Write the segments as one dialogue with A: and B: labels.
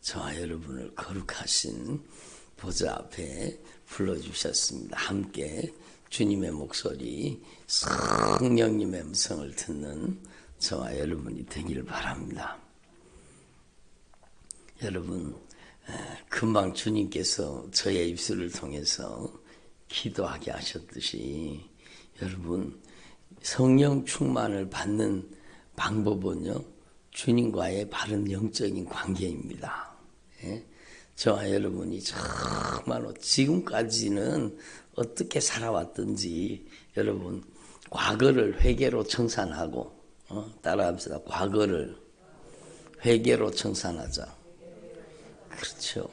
A: 저와 여러분을 거룩하신 보좌 앞에 불러주셨습니다. 함께 주님의 목소리, 성령님의 음성을 듣는 저와 여러분이 되기를 바랍니다. 여러분, 금방 주님께서 저의 입술을 통해서 기도하게 하셨듯이 여러분, 성령 충만을 받는 방법은요, 주님과의 바른 영적인 관계입니다. 저와 여러분이 정말로 지금까지는 어떻게 살아왔든지 여러분 과거를 회개로 청산하고 따라합시다. 과거를 회개로 청산하자. 그렇죠.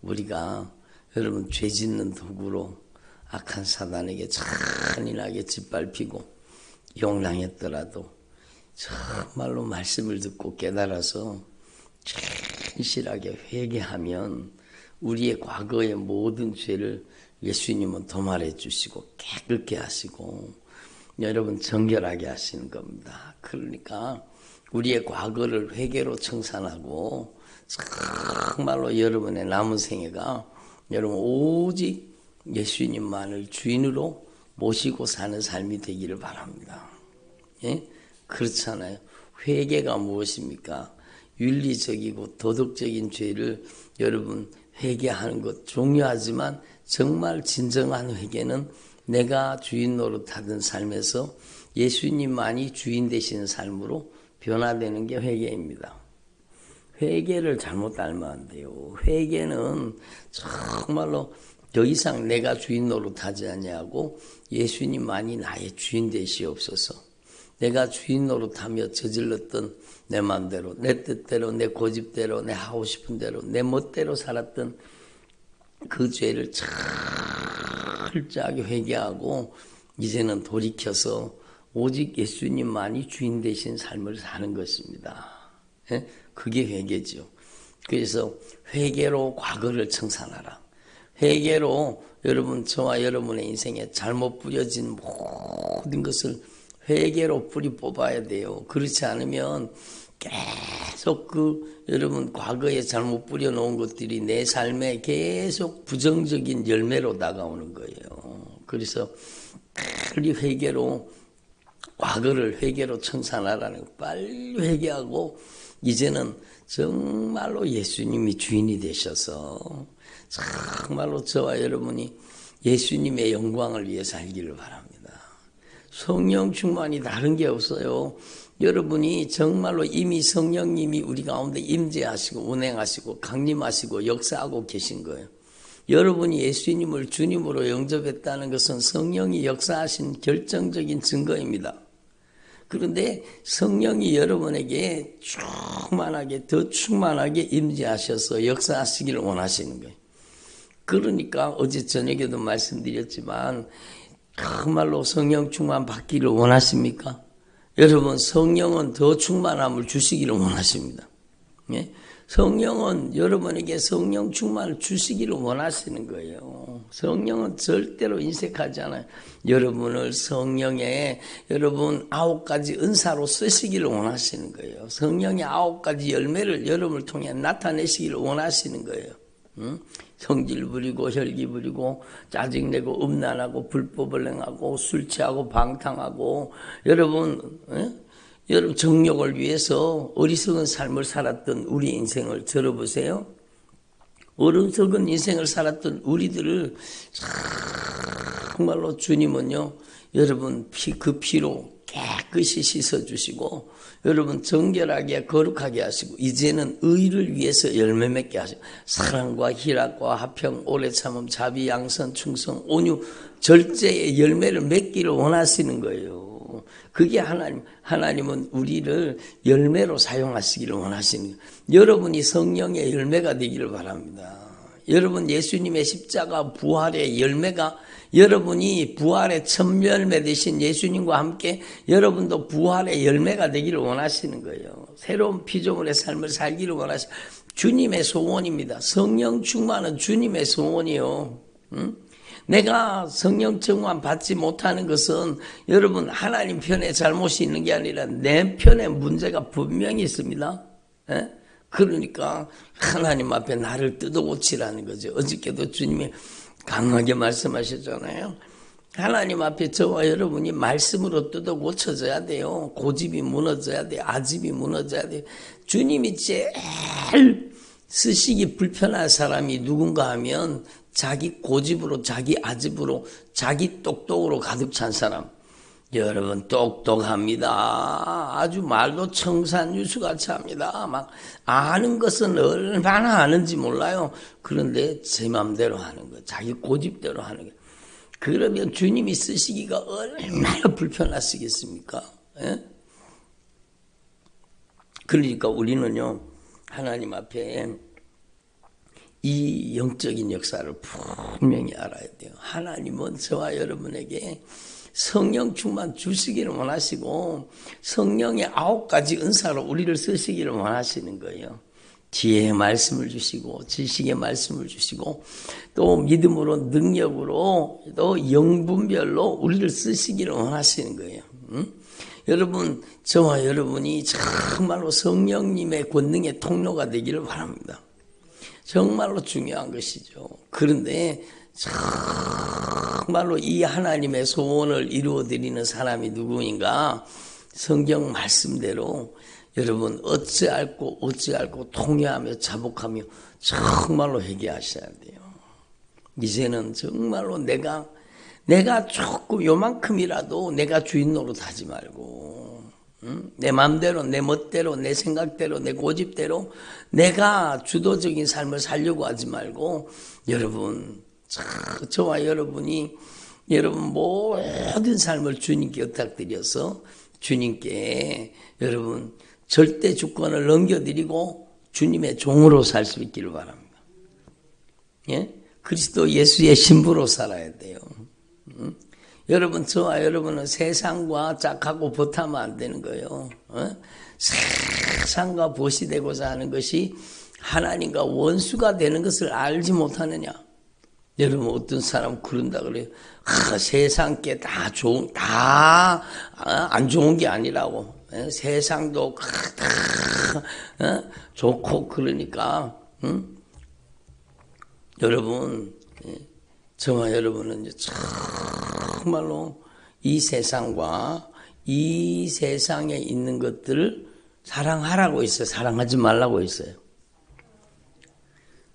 A: 우리가 여러분 죄 짓는 도구로 악한 사단에게 잔인하게 짓밟히고 용랑했더라도 정말로 말씀을 듣고 깨달아서 진실하게 회개하면 우리의 과거의 모든 죄를 예수님은 도말해 주시고 깨끗게 하시고 여러분 정결하게 하시는 겁니다. 그러니까 우리의 과거를 회개로 청산하고 정말로 여러분의 남은 생애가 여러분 오직 예수님만을 주인으로 모시고 사는 삶이 되기를 바랍니다. 예? 그렇잖아요. 회개가 무엇입니까? 윤리적이고 도덕적인 죄를 여러분 회개하는 것 중요하지만 정말 진정한 회개는 내가 주인 노릇하던 삶에서 예수님만이 주인 되시는 삶으로 변화되는 게 회개입니다. 회개를 잘못 알면 안 돼요. 회개는 정말로 더 이상 내가 주인 노릇하지 아니하고 예수님만이 나의 주인 되시옵소서. 내가 주인 노릇하며 저질렀던 내 마음대로, 내 뜻대로, 내 고집대로, 내 하고 싶은 대로, 내 멋대로 살았던 그 죄를 철저하게 회개하고 이제는 돌이켜서 오직 예수님만이 주인 되신 삶을 사는 것입니다. 그게 회개죠. 그래서 회개로 과거를 청산하라. 회개로 여러분 저와 여러분의 인생에 잘못 뿌려진 모든 것을 회개로 뿌리 뽑아야 돼요. 그렇지 않으면 계속 여러분 과거에 잘못 뿌려놓은 것들이 내 삶에 계속 부정적인 열매로 다가오는 거예요. 그래서 빨리 회개로 과거를 회개로 청산하라는 거. 빨리 회개하고 이제는 정말로 예수님이 주인이 되셔서 정말로 저와 여러분이 예수님의 영광을 위해 살기를 바랍니다. 성령 충만이 다른 게 없어요. 여러분이 정말로 이미 성령님이 우리 가운데 임재하시고 운행하시고 강림하시고 역사하고 계신 거예요. 여러분이 예수님을 주님으로 영접했다는 것은 성령이 역사하신 결정적인 증거입니다. 그런데 성령이 여러분에게 충만하게 더 충만하게 임재하셔서 역사하시기를 원하시는 거예요. 그러니까 어제 저녁에도 말씀드렸지만 정말로 성령 충만 받기를 원하십니까? 여러분 성령은 더 충만함을 주시기를 원하십니다. 예? 성령은 여러분에게 성령 충만을 주시기를 원하시는 거예요. 성령은 절대로 인색하지 않아요. 여러분을 성령의 여러분 9가지 은사로 쓰시기를 원하시는 거예요. 성령의 9가지 열매를 여러분을 통해 나타내시기를 원하시는 거예요. 성질 부리고 혈기 부리고 짜증내고 음란하고 불법을 행하고 술 취하고 방탕하고 여러분 정욕을 위해서 어리석은 삶을 살았던 우리 인생을 들어보세요. 어리석은 인생을 살았던 우리들을 정말로 주님은요 여러분 그 피로 깨끗이 씻어주시고 여러분 정결하게 거룩하게 하시고 이제는 의를 위해서 열매 맺게 하시고 사랑과 희락과 화평 오래 참음 자비 양선 충성 온유 절제의 열매를 맺기를 원하시는 거예요. 그게 하나님은 우리를 열매로 사용하시기를 원하시는 거예요. 여러분이 성령의 열매가 되기를 바랍니다. 여러분 예수님의 십자가 부활의 열매가 여러분이 부활의 첫 열매 되신 예수님과 함께 여러분도 부활의 열매가 되기를 원하시는 거예요. 새로운 피조물의 삶을 살기를 원하시는 주님의 소원입니다. 성령 충만은 주님의 소원이요. 내가 성령 충만 받지 못하는 것은 여러분 하나님 편에 잘못이 있는 게 아니라 내 편에 문제가 분명히 있습니다. 그러니까 하나님 앞에 나를 뜯어고치라는 거죠. 어저께도 주님이 강하게 말씀하셨잖아요. 하나님 앞에 저와 여러분이 말씀으로 뜯어 고쳐져야 돼요. 고집이 무너져야 돼요. 아집이 무너져야 돼요. 주님이 제일 쓰시기 불편한 사람이 누군가 하면 자기 고집으로, 자기 아집으로, 자기 똑똑으로 가득 찬 사람. 여러분 똑똑합니다. 아주 말도 청산유수같이 합니다. 막 아는 것은 얼마나 아는지 몰라요. 그런데 제 맘대로 하는 거, 자기 고집대로 하는 거. 그러면 주님이 쓰시기가 얼마나 불편하시겠습니까? 예? 그러니까 우리는요, 하나님 앞에 이 영적인 역사를 분명히 알아야 돼요. 하나님은 저와 여러분에게 성령 충만 주시기를 원하시고 성령의 9가지 은사로 우리를 쓰시기를 원하시는 거예요. 지혜의 말씀을 주시고 지식의 말씀을 주시고 또 믿음으로 능력으로 또 영분별로 우리를 쓰시기를 원하시는 거예요. 여러분, 저와 여러분이 정말로 성령님의 권능의 통로가 되기를 바랍니다. 정말로 중요한 것이죠. 그런데 정말로 이 하나님의 소원을 이루어드리는 사람이 누구인가? 성경 말씀대로 여러분 어찌할고 통회하며 자복하며 정말로 회개하셔야 돼요. 이제는 정말로 내가 조금 요만큼이라도 내가 주인 노릇하지 말고 내 마음대로 내 멋대로 내 생각대로 내 고집대로 내가 주도적인 삶을 살려고 하지 말고 여러분 저와 여러분이 여러분 모든 삶을 주님께 부탁드려서 주님께 여러분 절대 주권을 넘겨드리고 주님의 종으로 살 수 있기를 바랍니다. 예? 그리스도 예수의 신부로 살아야 돼요. 여러분 저와 여러분은 세상과 짝하고 버타면 안 되는 거예요. 세상과 벗이 되고자 하는 것이 하나님과 원수가 되는 것을 알지 못하느냐. 여러분 어떤 사람 그런다 그래요. 세상 게 다 안 좋은 게 아니라고. 세상도 다 좋고 그러니까 여러분 저와 여러분은 정말로 이 세상과 이 세상에 있는 것들을 사랑하라고 있어요. 사랑하지 말라고 있어요.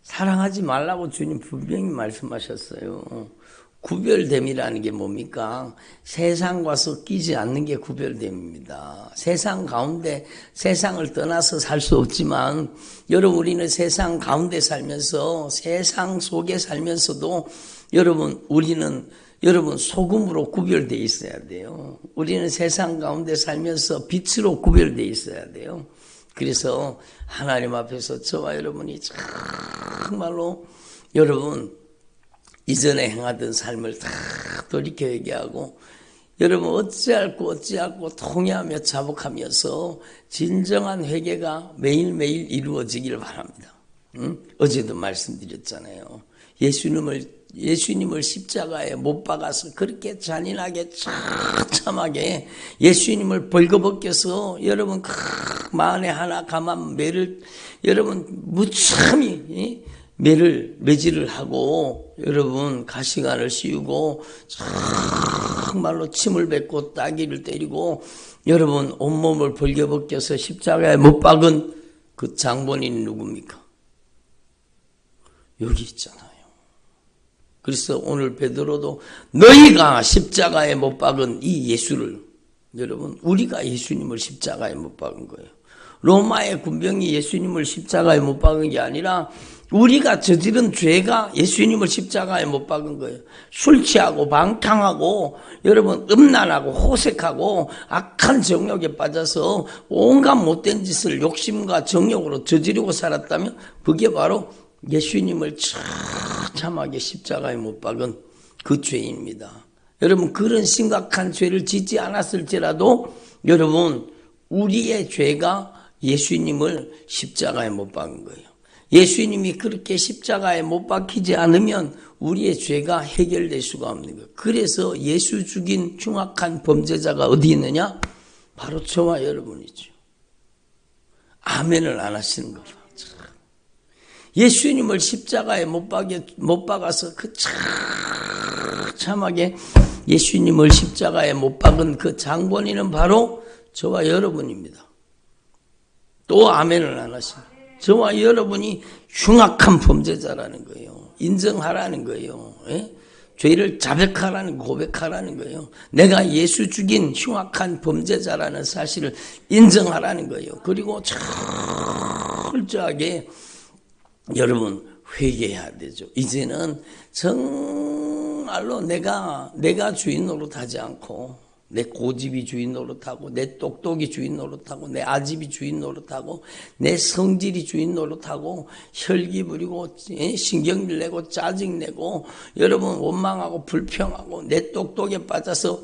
A: 사랑하지 말라고 주님 분명히 말씀하셨어요. 구별됨이라는 게 뭡니까? 세상과 섞이지 않는 게 구별됨입니다. 세상 가운데 세상을 떠나서 살 수 없지만 여러분 우리는 세상 가운데 살면서 세상 속에 살면서도 우리는 소금으로 구별되어 있어야 돼요. 우리는 세상 가운데 살면서 빛으로 구별되어 있어야 돼요. 그래서 하나님 앞에서 저와 여러분이 정말로 여러분 이전에 행하던 삶을 다 돌이켜 얘기하고 여러분 어찌할고 통회하며 자복하면서 진정한 회개가 매일매일 이루어지기를 바랍니다. 어제도 말씀드렸잖아요. 예수님을 십자가에 못 박아서 그렇게 잔인하게 참하게 예수님을 벌거벗겨서 여러분 만에 하나 가만 매를 여러분 무참히 매질을 하고 여러분 가시관을 씌우고 정말로 침을 뱉고 따귀를 때리고 여러분 온몸을 벌거벗겨서 십자가에 못 박은 그 장본인이 누굽니까? 여기 있잖아요. 그래서 오늘 베드로도 너희가 십자가에 못 박은 이 예수를 여러분 우리가 예수님을 십자가에 못 박은 거예요. 로마의 군병이 예수님을 십자가에 못 박은 게 아니라 우리가 저지른 죄가 예수님을 십자가에 못 박은 거예요. 술 취하고 방탕하고 여러분 음란하고 호색하고 악한 정욕에 빠져서 온갖 못된 짓을 욕심과 정욕으로 저지르고 살았다면 그게 바로 예수님을 참하게 십자가에 못 박은 그 죄입니다. 여러분 그런 심각한 죄를 짓지 않았을지라도 여러분 우리의 죄가 예수님을 십자가에 못 박은 거예요. 예수님이 그렇게 십자가에 못 박히지 않으면 우리의 죄가 해결될 수가 없는 거예요. 그래서 예수 죽인 흉악한 범죄자가 어디 있느냐? 바로 저와 여러분이죠. 아멘을 안 하시는 거죠. 예수님을 십자가에 못 박아서 그 참하게 예수님을 십자가에 못 박은 그 장본인은 바로 저와 여러분입니다. 또 아멘을 안 하십니다. 저와 여러분이 흉악한 범죄자라는 거예요. 인정하라는 거예요. 예? 죄를 자백하라는, 고백하라는 거예요. 내가 예수 죽인 흉악한 범죄자라는 사실을 인정하라는 거예요. 그리고 철저하게 여러분 회개해야 되죠. 이제는 정말로 내가 주인 노릇하지 않고 내 고집이 주인 노릇하고 내 똑똑이 주인 노릇하고 내 아집이 주인 노릇하고 내 성질이 주인 노릇하고 혈기 부리고 신경질 내고 짜증내고 여러분 원망하고 불평하고 내 똑똑에 빠져서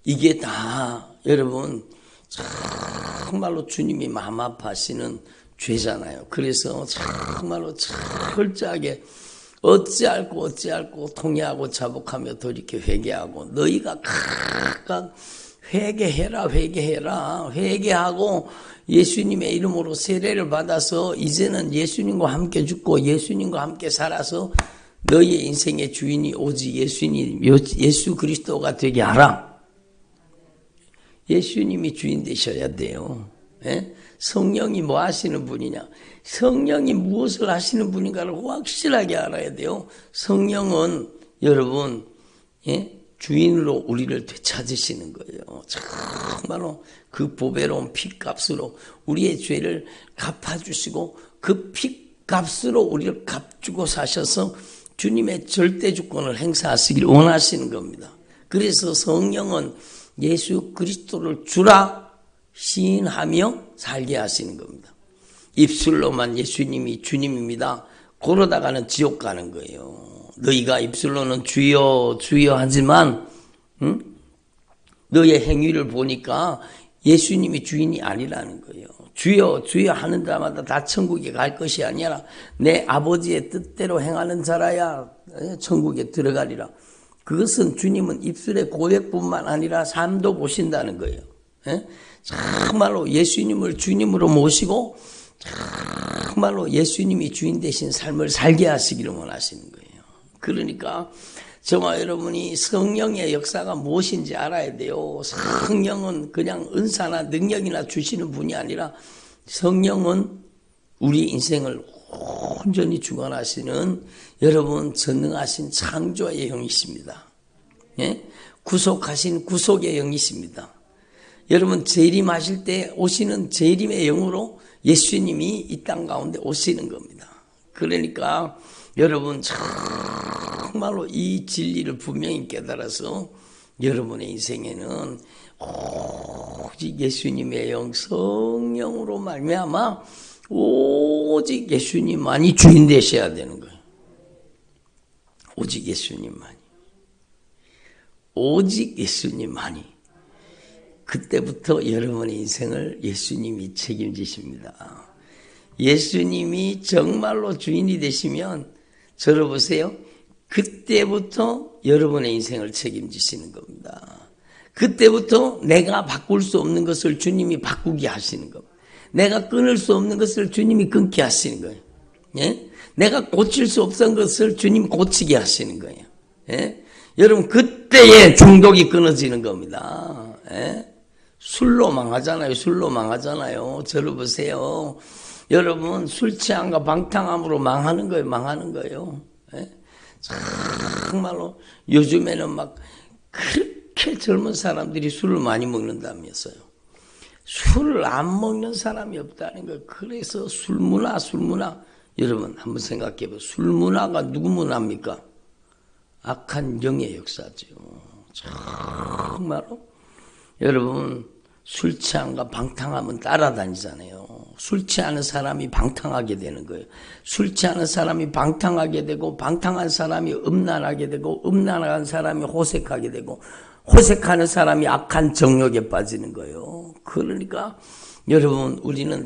A: 이게 다 여러분 정말로 주님이 마음 아파하시는 죄잖아요. 그래서 정말로 철저하게 어찌할꼬 통회하고 자복하며 돌이켜 회개하고 너희가 각각 회개해라 회개하고 예수님의 이름으로 세례를 받아서 이제는 예수님과 함께 죽고 예수님과 함께 살아서 너희의 인생의 주인이 오직 예수 그리스도가 되게 하라. 예수님이 주인 되셔야 돼요. 예? 성령이 뭐 하시는 분이냐? 성령이 무엇을 하시는 분인가를 확실하게 알아야 돼요. 성령은 여러분 주인으로 우리를 되찾으시는 거예요. 정말로 그 보배로운 피값으로 우리의 죄를 갚아주시고 그 피값으로 우리를 값주고 사셔서 주님의 절대 주권을 행사하시길 원하시는 겁니다. 그래서 성령은 예수 그리스도를 주라 시인하며 살게 하시는 겁니다. 입술로만 예수님이 주님입니다. 그러다가는 지옥 가는 거예요. 너희가 입술로는 주여 주여 하지만 너의 행위를 보니까 예수님이 주인이 아니라는 거예요. 주여 주여 하는 자마다 다 천국에 갈 것이 아니라 내 아버지의 뜻대로 행하는 자라야 천국에 들어가리라. 그것은 주님은 입술의 고백뿐만 아니라 삶도 보신다는 거예요. 정말로 예수님을 주님으로 모시고 정말로 예수님이 주인 되신 삶을 살게 하시기를 원하시는 거예요. 그러니까 저와 여러분이 성령의 역사가 무엇인지 알아야 돼요. 성령은 그냥 은사나 능력이나 주시는 분이 아니라 성령은 우리 인생을 온전히 주관하시는 여러분 전능하신 창조의 영이십니다. 예? 구속하신 구속의 영이십니다. 여러분 재림하실 때 오시는 재림의 영으로 예수님이 이 땅 가운데 오시는 겁니다. 그러니까 여러분 정말로 이 진리를 분명히 깨달아서 여러분의 인생에는 오직 예수님의 영 성령으로 말미암아 오직 예수님만이 주인 되셔야 되는 거예요. 오직 예수님만이. 오직 예수님만이. 그때부터 여러분의 인생을 예수님이 책임지십니다. 예수님이 정말로 주인이 되시면 저를 보세요. 그때부터 여러분의 인생을 책임지시는 겁니다. 그때부터 내가 바꿀 수 없는 것을 주님이 바꾸게 하시는 겁니다. 내가 끊을 수 없는 것을 주님이 끊게 하시는 거예요. 예? 내가 고칠 수 없던 것을 주님이 고치게 하시는 거예요. 예? 여러분 그때에 중독이 끊어지는 겁니다. 예? 술로 망하잖아요. 저를 보세요. 여러분 술 취함과 방탕함으로 망하는 거예요. 예? 정말로 요즘에는 막 그렇게 젊은 사람들이 술을 많이 먹는다면서요. 술을 안 먹는 사람이 없다는 거예요. 그래서 술문화. 여러분 한번 생각해봐요. 술문화가 누구 문화입니까? 악한 영의 역사죠. 정말로 여러분 술 취함과 방탕함은 따라다니잖아요. 술 취하는 사람이 방탕하게 되는 거예요. 술 취하는 사람이 방탕하게 되고 방탕한 사람이 음란하게 되고 음란한 사람이 호색하게 되고 호색하는 사람이 악한 정욕에 빠지는 거예요. 그러니까 여러분 우리는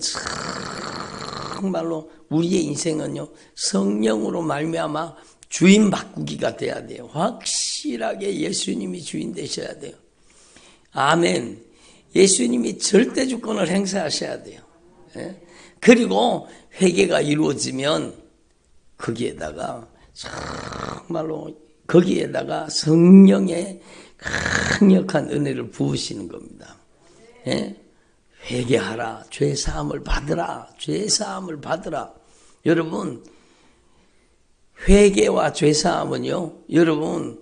A: 정말로 우리의 인생은요 성령으로 말미암아 주인 바꾸기가 돼야 돼요. 확실하게 예수님이 주인 되셔야 돼요. 아멘. 예수님이 절대 주권을 행사하셔야 돼요. 예? 그리고 회개가 이루어지면 거기에다가 정말로 거기에다가 성령의 강력한 은혜를 부으시는 겁니다. 예? 회개하라, 죄 사함을 받으라, 죄 사함을 받으라. 여러분, 회개와 죄 사함은요, 여러분,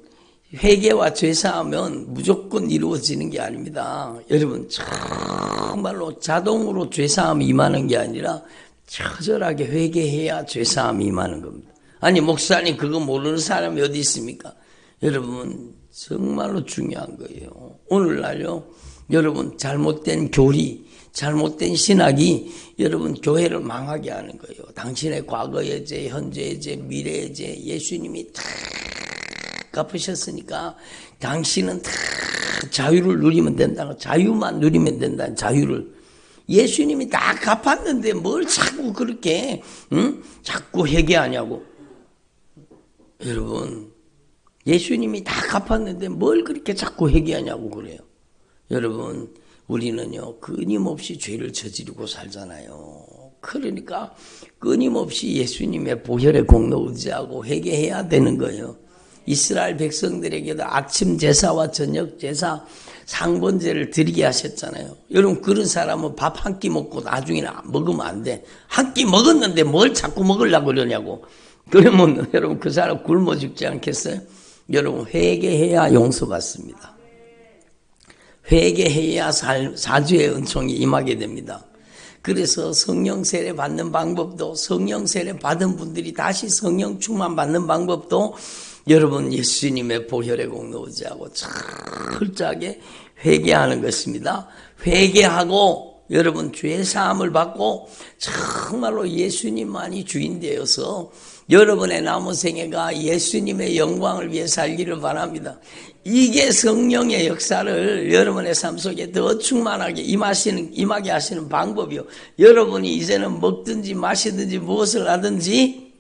A: 회개와 죄 사함은 무조건 이루어지는 게 아닙니다. 여러분, 정말로 자동으로 죄 사함이 임하는 게 아니라 처절하게 회개해야 죄 사함이 임하는 겁니다. 아니, 목사님, 그거 모르는 사람이 어디 있습니까? 여러분, 정말로 중요한 거예요. 오늘날요, 여러분, 잘못된 교리, 잘못된 신학이 여러분 교회를 망하게 하는 거예요. 당신의 과거의 죄, 현재의 죄, 미래의 죄, 예수님이 다 갚으셨으니까 당신은 다 자유를 누리면 된다는, 자유만 누리면 된다는 자유를. 예수님이 다 갚았는데 뭘 자꾸 그렇게 자꾸 회개하냐고. 여러분, 예수님이 다 갚았는데 뭘 그렇게 자꾸 회개하냐고 그래요. 여러분, 우리는요 끊임없이 죄를 저지르고 살잖아요. 그러니까 끊임없이 예수님의 보혈의 공로 의지하고 회개해야 되는 거예요. 이스라엘 백성들에게도 아침 제사와 저녁 제사 상번제를 드리게 하셨잖아요. 여러분, 그런 사람은 밥 한 끼 먹고 나중에는 먹으면 안 돼. 한 끼 먹었는데 뭘 자꾸 먹으려고 그러냐고. 그러면 여러분, 그 사람 굶어 죽지 않겠어요? 여러분, 회개해야 용서받습니다. 회개해야 사주의 은총이 임하게 됩니다. 그래서 성령 세례 받는 방법도, 성령 세례 받은 분들이 다시 성령 충만 받는 방법도 여러분 예수님의 보혈의 공로 의지하고 철저하게 회개하는 것입니다. 회개하고 여러분 죄 사함을 받고 정말로 예수님만이 주인 되어서 여러분의 남은 생애가 예수님의 영광을 위해 살기를 바랍니다. 이게 성령의 역사를 여러분의 삶 속에 더 충만하게 임하게 하시는 방법이요. 여러분이 이제는 먹든지 마시든지 무엇을 하든지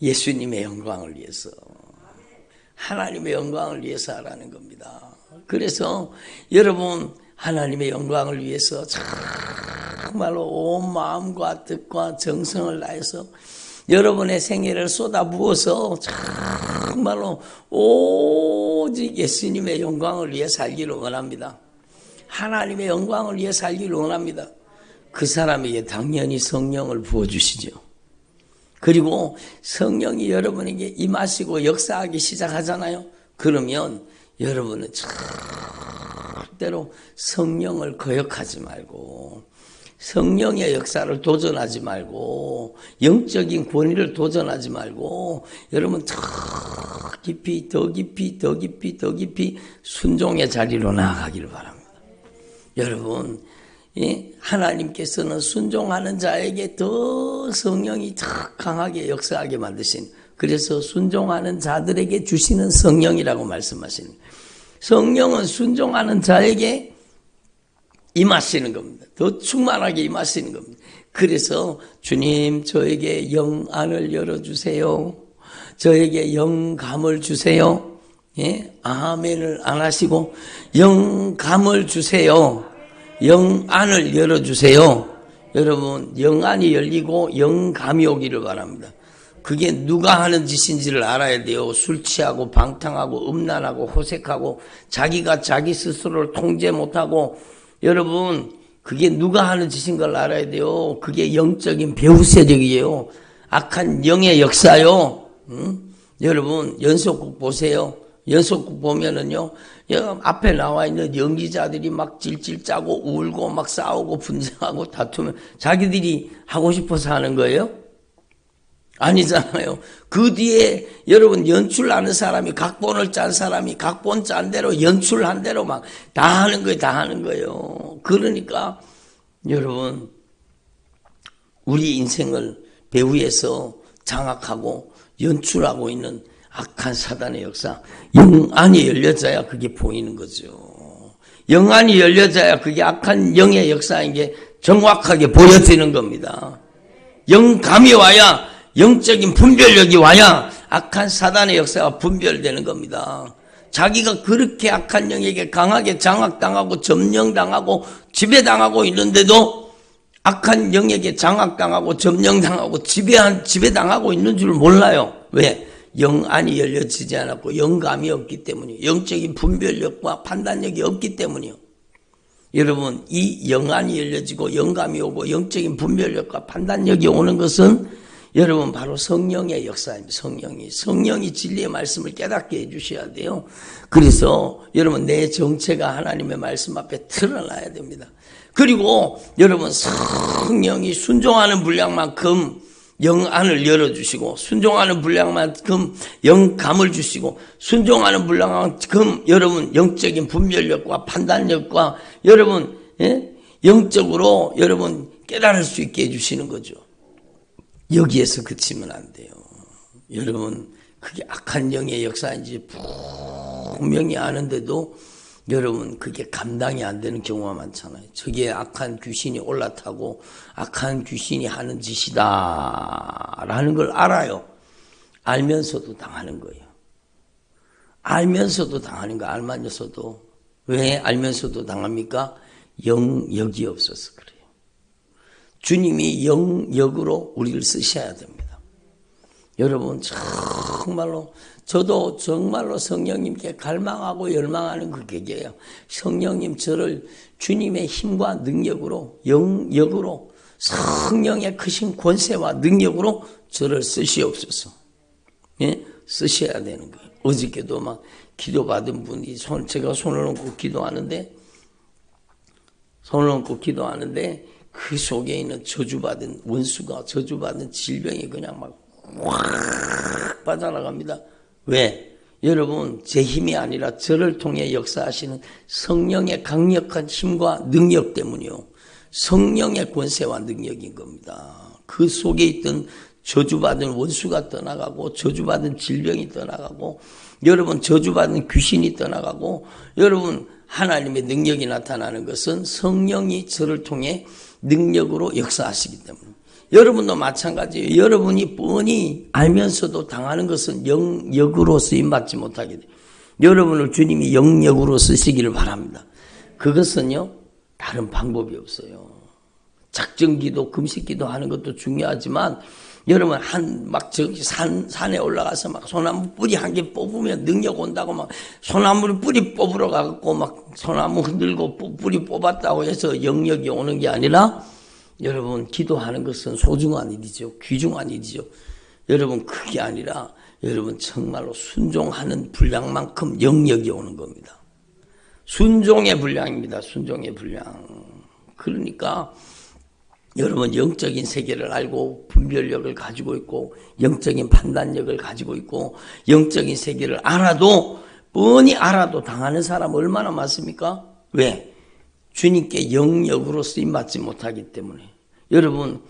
A: 예수님의 영광을 위해서, 하나님의 영광을 위해서 하라는 겁니다. 그래서 여러분 하나님의 영광을 위해서 정말로 온 마음과 뜻과 정성을 다해서 여러분의 생애를 쏟아부어서 정말로 오직 예수님의 영광을 위해 살기를 원합니다. 하나님의 영광을 위해 살기를 원합니다. 그 사람에게 당연히 성령을 부어주시죠. 그리고 성령이 여러분에게 임하시고 역사하기 시작하잖아요. 그러면 여러분은 절대로 성령을 거역하지 말고, 성령의 역사를 도전하지 말고, 영적인 권위를 도전하지 말고, 여러분 더 깊이 순종의 자리로 나아가기를 바랍니다. 여러분, 하나님께서는 순종하는 자에게 더 성령이 더 강하게 역사하게 만드신, 그래서 순종하는 자들에게 주시는 성령이라고 말씀하시는 거예요. 성령은 순종하는 자에게 임하시는 겁니다. 더 충만하게 임하시는 겁니다. 그래서 주님, 저에게 영안을 열어주세요. 저에게 영감을 주세요. 예? 아멘을 안 하시고 영감을 주세요. 영안을 열어주세요. 여러분, 영안이 열리고 영감이 오기를 바랍니다. 그게 누가 하는 짓인지를 알아야 돼요. 술 취하고 방탕하고 음란하고 호색하고 자기가 자기 스스로를 통제 못하고, 여러분 그게 누가 하는 짓인 걸 알아야 돼요. 그게 영적인 배후 세력이에요. 악한 영의 역사요. 여러분 연속극 보세요. 연속극 보면은요, 앞에 나와 있는 연기자들이 막 질질 짜고 울고 막 싸우고 분쟁하고 다투면 자기들이 하고 싶어서 하는 거예요? 아니잖아요. 그 뒤에 여러분 연출하는 사람이, 각본을 짠 사람이 각본 짠 대로 연출한 대로 막 다 하는 거예요. 다 하는 거예요. 그러니까 여러분, 우리 인생을 배후에서 장악하고 연출하고 있는 악한 사단의 역사, 영안이 열려져야 그게 보이는 거죠. 영안이 열려져야 그게 악한 영의 역사인 게 정확하게 보여지는 겁니다. 영감이 와야, 영적인 분별력이 와야 악한 사단의 역사가 분별되는 겁니다. 자기가 그렇게 악한 영에게 강하게 장악당하고 점령당하고 지배당하고 있는데도 악한 영에게 장악당하고 점령당하고 지배당하고 있는 줄 몰라요. 왜? 영안이 열려지지 않았고 영감이 없기 때문이에요. 영적인 분별력과 판단력이 없기 때문이에요. 여러분, 이 영안이 열려지고 영감이 오고 영적인 분별력과 판단력이 오는 것은 여러분 바로 성령의 역사입니다. 성령이 진리의 말씀을 깨닫게 해주셔야 돼요. 그래서 여러분 내 정체가 하나님의 말씀 앞에 드러나야 됩니다. 그리고 여러분 성령이 순종하는 분량만큼 영안을 열어주시고 순종하는 분량만큼 영감을 주시고 순종하는 분량만큼 여러분 영적인 분별력과 판단력과 여러분 영적으로 여러분 깨달을 수 있게 해주시는 거죠. 여기에서 그치면 안 돼요. 여러분 그게 악한 영의 역사인지 분명히 아는데도 여러분 그게 감당이 안 되는 경우가 많잖아요. 저게 악한 귀신이 올라타고 악한 귀신이 하는 짓이다 라는 걸 알아요. 알면서도 당하는 거예요. 알면서도 당하는 거 알면서도. 왜 알면서도 당합니까? 영역이 없어서 그래요. 주님이 영역으로 우리를 쓰셔야 됩니다. 여러분 정말로 저도 정말로 성령님께 갈망하고 열망하는 그 계기예요. 성령님 저를 주님의 힘과 능력으로 영역으로 성령의 크신 권세와 능력으로 저를 쓰시옵소서. 예? 쓰셔야 되는 거예요. 어저께도 막 기도받은 분이 제가 손을 얹고 기도하는데 그 속에 있는 저주받은 원수가 저주받은 질병이 그냥 막 확 빠져나갑니다. 왜? 여러분 제 힘이 아니라 저를 통해 역사하시는 성령의 강력한 힘과 능력 때문이요. 성령의 권세와 능력인 겁니다. 그 속에 있던 저주받은 원수가 떠나가고 저주받은 질병이 떠나가고 여러분 저주받은 귀신이 떠나가고 여러분 하나님의 능력이 나타나는 것은 성령이 저를 통해 능력으로 역사하시기 때문에 여러분도 마찬가지예요. 여러분이 뻔히 알면서도 당하는 것은 영역으로 쓰임받지 못하게 돼요. 여러분을 주님이 영역으로 쓰시기를 바랍니다. 그것은요 다른 방법이 없어요. 작정기도 금식기도 하는 것도 중요하지만 여러분 산에 올라가서 막 소나무 뿌리 한 개 뽑으면 능력 온다고 막 소나무 뿌리 뽑으러 가고 막 소나무 흔들고 뿌리 뽑았다고 해서 영역이 오는 게 아니라 여러분 기도하는 것은 소중한 일이죠. 귀중한 일이죠. 여러분 그게 아니라 여러분 정말로 순종하는 분량만큼 영역이 오는 겁니다. 순종의 분량입니다. 순종의 분량. 그러니까 여러분 영적인 세계를 알고 분별력을 가지고 있고 영적인 판단력을 가지고 있고 영적인 세계를 알아도 뻔히 알아도 당하는 사람 얼마나 많습니까? 왜? 주님께 영역으로 쓰임받지 못하기 때문에 여러분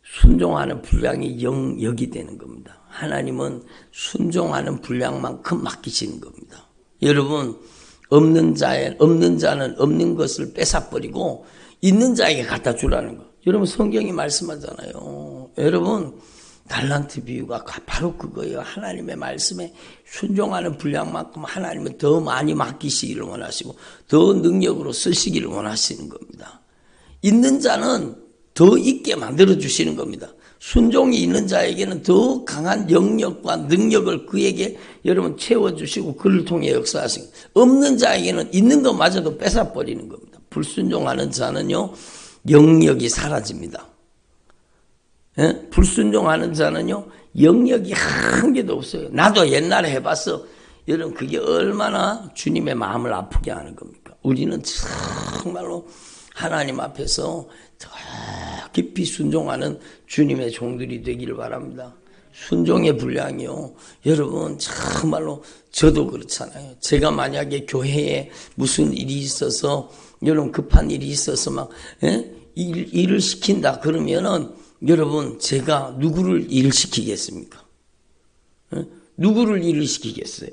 A: 순종하는 분량이 영역이 되는 겁니다. 하나님은 순종하는 분량만큼 맡기시는 겁니다. 여러분 없는 자는 없는 것을 뺏어버리고 있는 자에게 갖다 주라는 거. 여러분 성경이 말씀하잖아요. 여러분 달란트 비유가 바로 그거예요. 하나님의 말씀에 순종하는 분량만큼 하나님은 더 많이 맡기시기를 원하시고 더 능력으로 쓰시기를 원하시는 겁니다. 있는 자는 더 있게 만들어주시는 겁니다. 순종이 있는 자에게는 더 강한 영역과 능력을 그에게 여러분 채워주시고 그를 통해 역사하시고 없는 자에게는 있는 것마저도 뺏어버리는 겁니다. 불순종하는 자는요 영역이 사라집니다. 예? 불순종하는 자는요 영역이 한 개도 없어요. 나도 옛날에 해봤어. 여러분 그게 얼마나 주님의 마음을 아프게 하는 겁니까? 우리는 정말로 하나님 앞에서 더 깊이 순종하는 주님의 종들이 되기를 바랍니다. 순종의 분량이요. 여러분 정말로 저도 그렇잖아요. 제가 만약에 교회에 무슨 일이 있어서 여러분 급한 일이 있어서 막 일을 시킨다 그러면은 여러분 제가 누구를 일을 시키겠습니까? 누구를 일을 시키겠어요?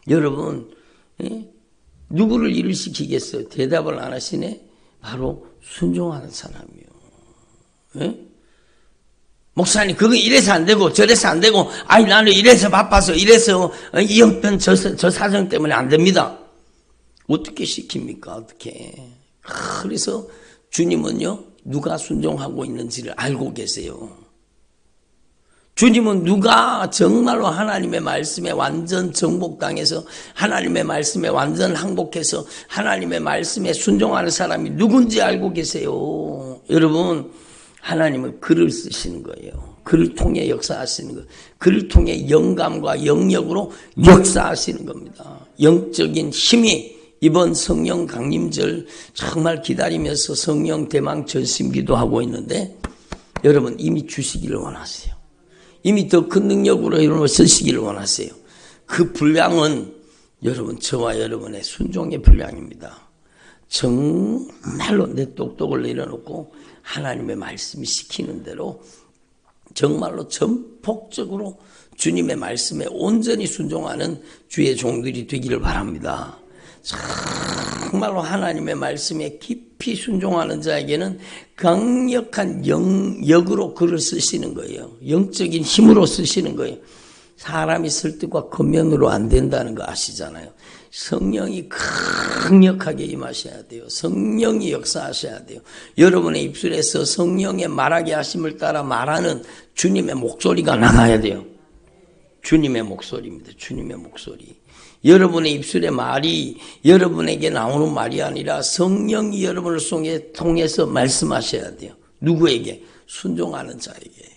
A: 여러분 누구를 일을 시키겠어요? 대답을 안 하시네? 바로 순종하는 사람이요. 목사님 그거 이래서 안 되고 저래서 안 되고 아니 나는 이래서 바빠서 이래서 이 형편 저 사정 때문에 안 됩니다. 어떻게 시킵니까? 어떻게. 그래서 주님은요 누가 순종하고 있는지를 알고 계세요. 주님은 누가 정말로 하나님의 말씀에 완전 정복당해서 하나님의 말씀에 완전 항복해서 하나님의 말씀에 순종하는 사람이 누군지 알고 계세요. 여러분, 하나님은 글을 쓰시는 거예요. 글을 통해 역사하시는 거예요. 글을 통해 영감과 영역으로 역사하시는 겁니다. 영적인 힘이 이번 성령 강림절 정말 기다리면서 성령 대망 전심 기도하고 있는데 여러분 이미 주시기를 원하세요. 이미 더 큰 능력으로 여러분을 쓰시기를 원하세요. 그 분량은 여러분 저와 여러분의 순종의 분량입니다. 정말로 내 똑똑을 내려놓고 하나님의 말씀이 시키는 대로 정말로 전폭적으로 주님의 말씀에 온전히 순종하는 주의 종들이 되기를 바랍니다. 정말로 하나님의 말씀에 깊이 순종하는 자에게는 강력한 영역으로 글을 쓰시는 거예요. 영적인 힘으로 쓰시는 거예요. 사람이 설득과 겉면으로 안 된다는 거 아시잖아요. 성령이 강력하게 임하셔야 돼요. 성령이 역사하셔야 돼요. 여러분의 입술에서 성령의 말하게 하심을 따라 말하는 주님의 목소리가 나가야 돼요. 주님의 목소리입니다. 주님의 목소리. 여러분의 입술의 말이 여러분에게 나오는 말이 아니라 성령이 여러분을 통해서 말씀하셔야 돼요. 누구에게? 순종하는 자에게.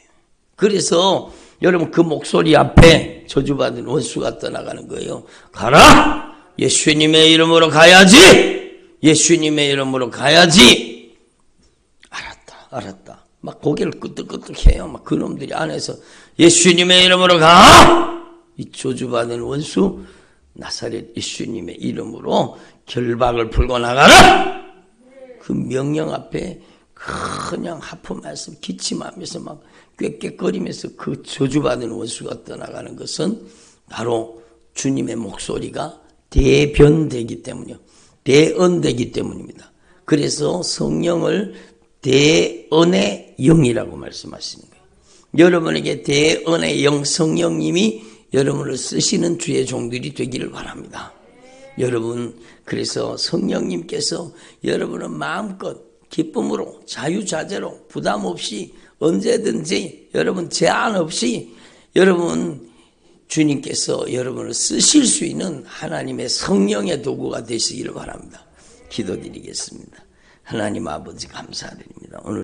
A: 그래서 여러분 그 목소리 앞에 저주받은 원수가 떠나가는 거예요. 가라! 예수님의 이름으로 가야지! 예수님의 이름으로 가야지! 알았다. 막 고개를 끄덕끄덕해요. 막 그놈들이 안에서 예수님의 이름으로 가! 이 저주받은 원수 나사렛 예수님의 이름으로 결박을 풀고 나가라! 그 명령 앞에 그냥 하품하면서 기침하면서 막 꾀꾀거리면서 그 저주받은 원수가 떠나가는 것은 바로 주님의 목소리가 대변되기 때문이요. 대언되기 때문입니다. 그래서 성령을 대언의 영이라고 말씀하시는 거예요. 여러분에게 대언의 영 성령님이 여러분을 쓰시는 주의 종들이 되기를 바랍니다. 여러분, 그래서 성령님께서 여러분은 마음껏 기쁨으로 자유자재로 부담 없이 언제든지 여러분 제한 없이 여러분 주님께서 여러분을 쓰실 수 있는 하나님의 성령의 도구가 되시기를 바랍니다. 기도드리겠습니다. 하나님 아버지 감사드립니다. 오늘